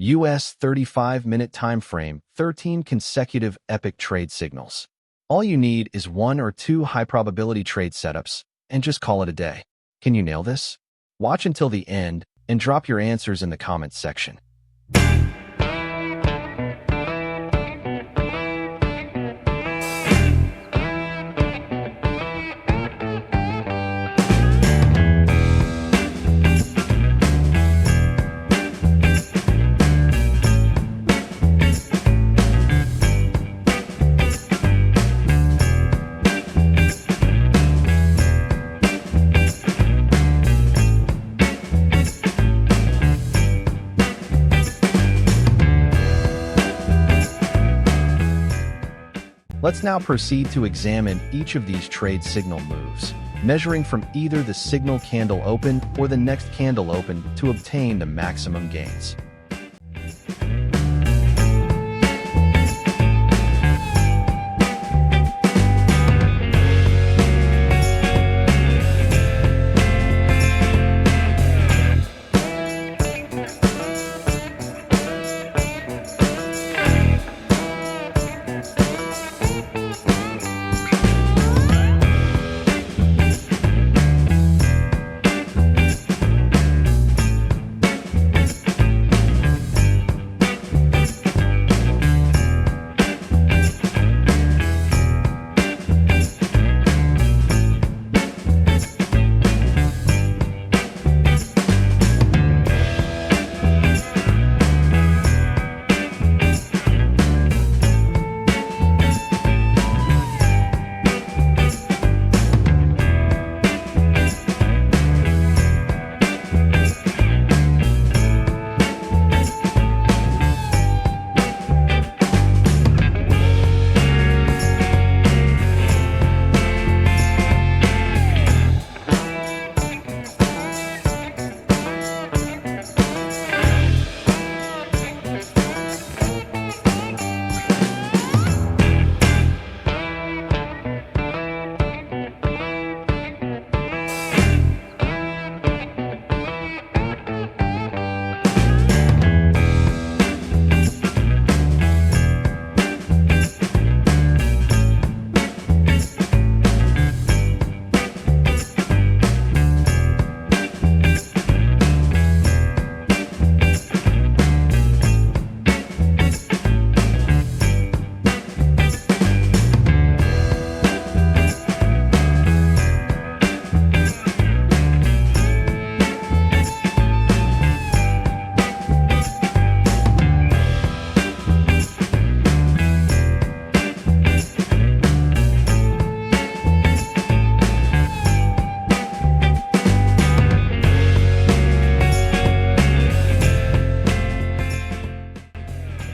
US 35-minute time frame, 13 consecutive epic trade signals. All you need is 1 or 2 high-probability trade setups, and just call it a day. Can you nail this? Watch until the end, and drop your answers in the comments section. Let's now proceed to examine each of these trade signal moves, measuring from either the signal candle open or the next candle open to obtain the maximum gains.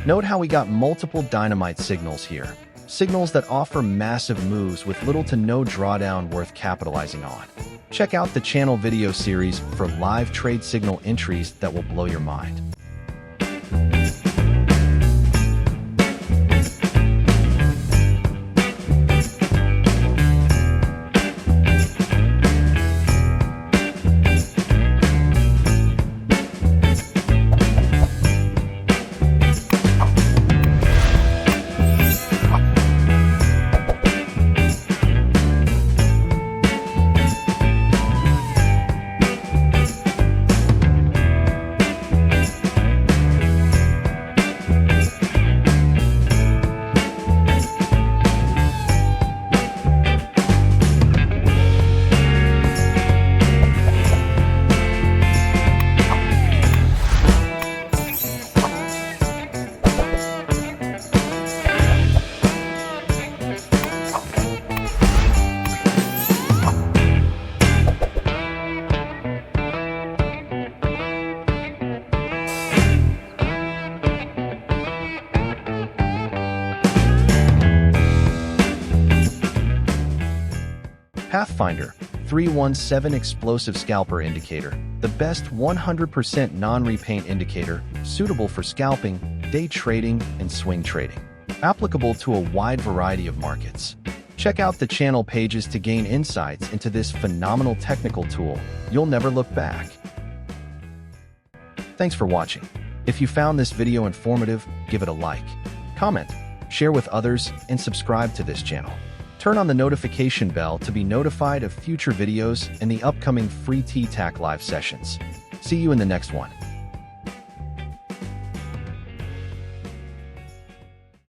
Note how we got multiple dynamite signals here, signals that offer massive moves with little to no drawdown worth capitalizing on. Check out the channel video series for live trade signal entries that will blow your mind. Pathfinder 317 Explosive Scalper Indicator, the best 100% non-repaint indicator suitable for scalping, day trading, and swing trading. Applicable to a wide variety of markets. Check out the channel pages to gain insights into this phenomenal technical tool. You'll never look back. Thanks for watching. If you found this video informative, give it a like, comment, share with others, and subscribe to this channel. Turn on the notification bell to be notified of future videos and the upcoming free TTAC live sessions. See you in the next one.